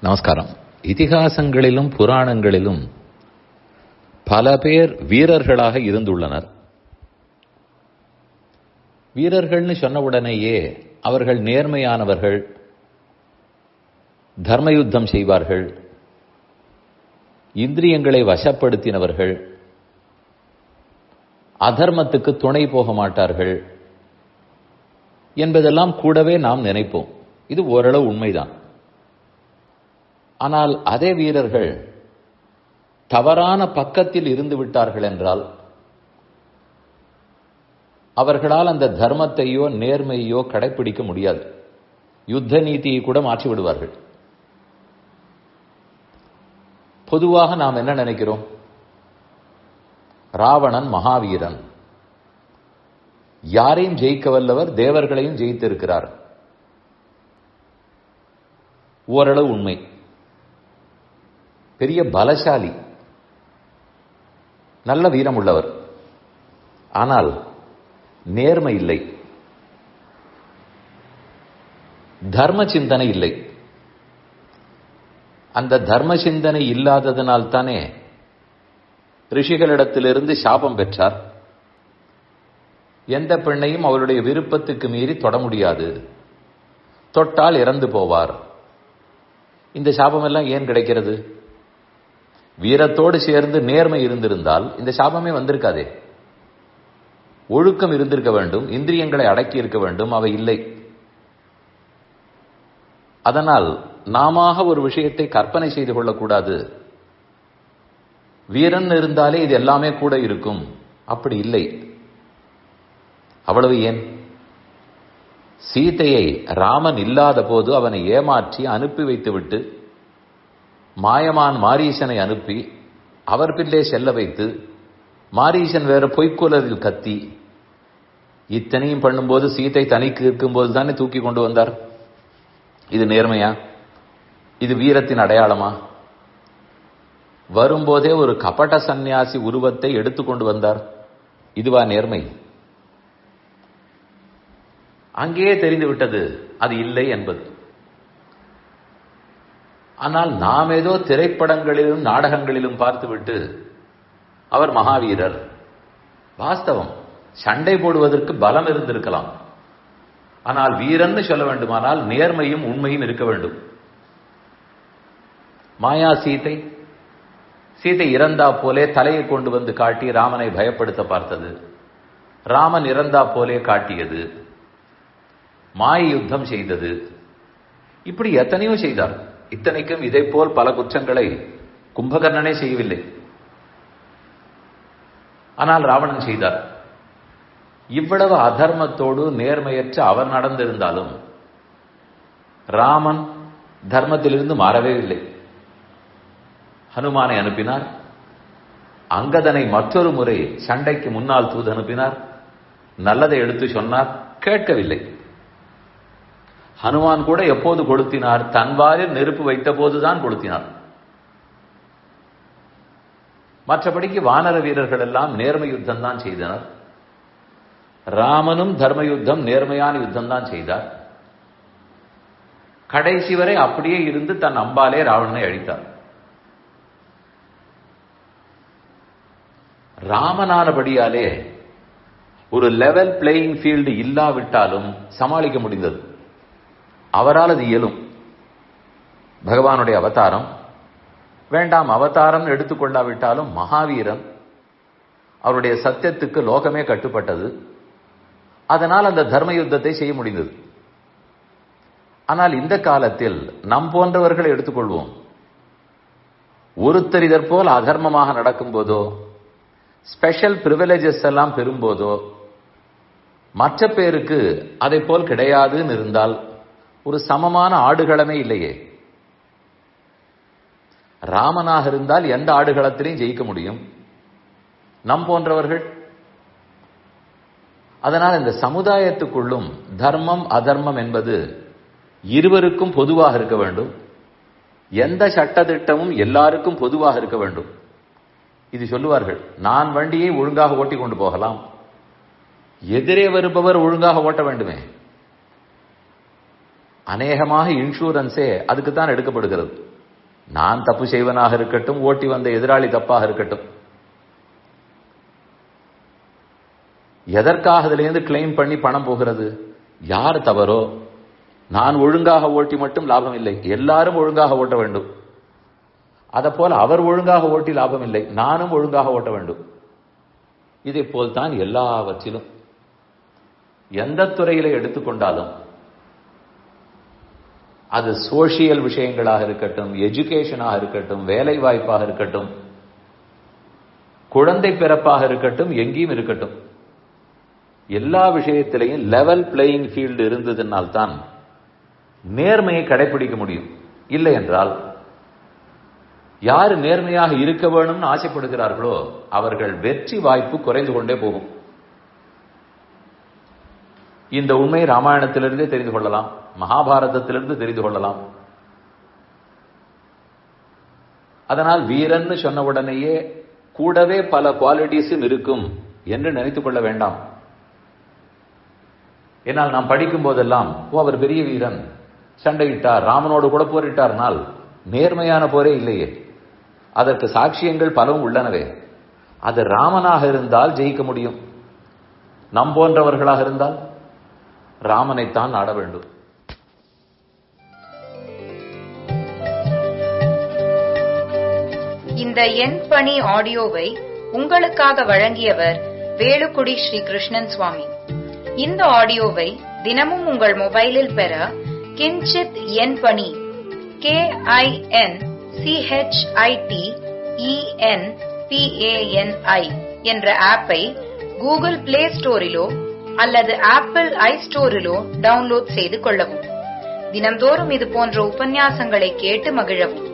நமஸ்காரம். இதிகாசங்களிலும் புராணங்களிலும் பல பேர் வீரர்களாக இருந்துள்ளனர். வீரர்கள்னு சொன்னவுடனேயே அவர்கள் நேர்மையானவர்கள், தர்மயுத்தம் செய்வார்கள், இந்திரியங்களை வசப்படுத்தினவர்கள், அதர்மத்துக்கு துணை போக மாட்டார்கள் என்பதெல்லாம் கூடவே நாம் நினைப்போம். இது ஓரளவு உண்மைதான். ஆனால் அதே வீரர்கள் தவறான பக்கத்தில் இருந்து விட்டார்கள் என்றால் அவர்களால் அந்த தர்மத்தையோ நேர்மையோ கடைபிடிக்க முடியாது. யுத்த நீதியை கூட மாற்றி விடுவார்கள். பொதுவாக நாம் என்ன நினைக்கிறோம்? ராவணன் மகாவீரன், யாரையும் ஜெயிக்க வல்லவர், தேவர்களையும் ஜெயித்திருக்கிறார். ஓரளவு உண்மை. பெரிய பலசாலி, நல்ல வீரம் உள்ளவர். ஆனால் நேர்மை இல்லை, தர்ம சிந்தனை இல்லை. அந்த தர்ம சிந்தனை இல்லாததனால் தானே ரிஷிகளிடத்திலிருந்து சாபம் பெற்றார். எந்த பெண்ணையும் அவருடைய விருப்பத்துக்கு மீறி தொட முடியாது, தொட்டால் இறந்து போவார். இந்த சாபம் எல்லாம் ஏன் கிடைக்கிறது? வீரத்தோடு சேர்ந்து நேர்மை இருந்திருந்தால் இந்த சாபமே வந்திருக்காதே. ஒழுக்கம் இருந்திருக்க வேண்டும், இந்திரியங்களை அடக்கி இருக்க வேண்டும். அவை இல்லை. அதனால் நாம ஒரு விஷயத்தை கற்பனை செய்து கொள்ளக்கூடாது. வீரன் இருந்தாலே இது எல்லாமே கூட இருக்கும், அப்படி இல்லை. அவ்வளவு ஏன், சீதையை ராமன் இல்லாத போது அவனை ஏமாற்றி அனுப்பி வைத்துவிட்டு மாயமான் மாரீசனை அனுப்பி அவர் பிள்ளை செல்ல வைத்து மாரீசன் வேற பொய்க்குலரில் கத்தி இத்தனையும் பண்ணும்போது சீதை தனிக்கு இருக்கும்போது தானே தூக்கி கொண்டு வந்தார். இது நேர்மையா? இது வீரத்தின் அடையாளமா? வரும்போதே ஒரு கபட சந்நியாசி உருவத்தை எடுத்துக்கொண்டு வந்தார். இதுவா நேர்மை? அங்கேயே தெரிந்து விட்டது அது இல்லை என்பது. ஆனால் நாம் ஏதோ திரைப்படங்களிலும் நாடகங்களிலும் பார்த்துவிட்டு அவர் மகாவீரர். வாஸ்தவம், சண்டை போடுவதற்கு பலம் இருந்திருக்கலாம். ஆனால் வீரன்னு சொல்ல வேண்டுமானால் நேர்மையும் உண்மையும் இருக்க வேண்டும். மாயா சீதை இறந்தா போலே தலையை கொண்டு வந்து காட்டி ராமனை பயப்படுத்த பார்த்தது. ராமன் இறந்தா போலே காட்டியது. மாய யுத்தம் செய்தது. இப்படி எத்தனையோ செய்தார். இத்தனைக்கும் இதை போல் பல குற்றங்களை கும்பகர்ணனே செய்யவில்லை. ஆனால் ராவணன் செய்தார். இவ்வளவு அதர்மத்தோடு நேர்மையற்ற அவர் நடந்திருந்தாலும் ராமன் தர்மத்திலிருந்து மாறவே இல்லை. ஹனுமானை அனுப்பினார். அங்கதனை மற்றொரு முறை சண்டைக்கு முன்னால் தூது அனுப்பினார். நல்லதை எடுத்து சொன்னார், கேட்கவில்லை. ஹனுமான் கூட எப்போது கொளுத்தினார்? தன்வாரில் நெருப்பு வைத்த போதுதான் கொளுத்தினார். மற்றபடிக்கு வானர வீரர்கள் எல்லாம் நேர்மை யுத்தம் தான் செய்தனர். ராமனும் தர்ம யுத்தம், நேர்மையான யுத்தம் தான் செய்தார். கடைசி வரை அப்படியே இருந்து தன் அம்பாலே ராவணனை அழித்தார். ராமனானபடியாலே ஒரு லெவல் பிளேயிங் ஃபீல்டு இல்லாவிட்டாலும் சமாளிக்க முடிந்தது. அவரால் அது இயலும். பகவானுடைய அவதாரம் வேண்டாம், அவதாரம் எடுத்துக்கொள்ளாவிட்டாலும் மகாவீரன், அவருடைய சத்தியத்துக்கு லோகமே கட்டுப்பட்டது. அதனால் அந்த தர்ம யுத்தத்தை செய்ய முடிந்தது. ஆனால் இந்த காலத்தில் நம் போன்றவர்களை எடுத்துக்கொள்வோம். ஒருத்தர் இதற்போல் அதர்மமாக நடக்கும் போதோ, ஸ்பெஷல் பிரிவிலேஜஸ் எல்லாம் பெறும்போதோ, மற்ற பேருக்கு அதை போல் கிடையாதுன்னு இருந்தால் ஒரு சமமான ஆடுகளமே இல்லையே. ராமனாக இருந்தால் எந்த ஆடுகளத்திலையும் ஜெயிக்க முடியும், நம் போன்றவர்கள். அதனால் இந்த சமுதாயத்துக்குள்ளும் தர்மம் அதர்மம் என்பது இருவருக்கும் பொதுவாக இருக்க வேண்டும். எந்த சட்டத்திட்டமும் எல்லாருக்கும் பொதுவாக இருக்க வேண்டும். இது சொல்லுவார்கள், நான் வண்டியை ஒழுங்காக ஓட்டி கொண்டு போகலாம், எதிரே வருபவர் ஒழுங்காக ஓட்ட வேண்டுமே. அநேகமாக இன்சூரன்ஸே அதுக்குத்தான் எடுக்கப்படுகிறது. நான் தப்பு செய்வனாக இருக்கட்டும், ஓட்டி வந்த எதிராளி தப்பாக இருக்கட்டும், எதற்காக அதிலிருந்து கிளைம் பண்ணி பணம் போகிறது? யார் தவறோ, நான் ஒழுங்காக ஓட்டி மட்டும் லாபம் இல்லை, எல்லாரும் ஒழுங்காக ஓட்ட வேண்டும். அதை போல அவர் ஒழுங்காக ஓட்டி லாபம் இல்லை, நானும் ஒழுங்காக ஓட்ட வேண்டும். இதை போல்தான் எல்லாவற்றிலும் எந்த துறையில எடுத்துக்கொண்டாலும், அது சோசியல் விஷயங்களாக இருக்கட்டும், எஜுகேஷனாக இருக்கட்டும், வேலை வாய்ப்பாக இருக்கட்டும், குழந்தை பிறப்பாக இருக்கட்டும், எங்கேயும் இருக்கட்டும், எல்லா விஷயத்திலையும் லெவல் பிளேயிங் ஃபீல்டு இருந்ததுனால்தான் நேர்மையை கடைபிடிக்க முடியும். இல்லை என்றால் யாரு நேர்மையாக இருக்க வேணும்னு ஆசைப்படுகிறார்களோ அவர்கள் வெற்றி வாய்ப்பு குறைந்து கொண்டே போகும். இந்த உண்மை ராமாயணத்திலிருந்தே தெரிந்து கொள்ளலாம், மகாபாரதத்திலிருந்து தெரிந்து கொள்ளலாம். அதனால் வீரன் சொன்ன உடனேயே கூடவே பல குவாலிட்டிஸும் இருக்கும் என்று நினைத்துக் கொள்ள வேண்டாம். ஏனால் நாம் படிக்கும் போதெல்லாம், அவர் பெரிய வீரன், சண்டையிட்டார், ராமனோடு கூட போரிட்டார்னால் நேர்மையான போரே இல்லையே, அதற்கு சாட்சியங்கள் பலவும் உள்ளனவே. அது ராமனாக இருந்தால் ஜெயிக்க முடியும், நம் போன்றவர்களாக இருந்தால் ராமனைத்தான் நாட வேண்டும். இந்த என் பணி ஆடியோவை உங்களுக்காக வழங்கியவர் வேலுக்குடி ஸ்ரீ கிருஷ்ணன் சுவாமி. இந்த ஆடியோவை தினமும் உங்கள் மொபைலில் பெற கிஞ்சித் என் பணி KINCHITENPANI என்ற ஆப்பை கூகுள் பிளே ஸ்டோரிலோ அல்லது ஆப்பிள் ஐஸ்டோரிலோ டவுன்லோட் செய்து கொள்ளவும். தினம்தோறும் இது போன்ற உபன்யாசங்களை கேட்டு மகிழவும்.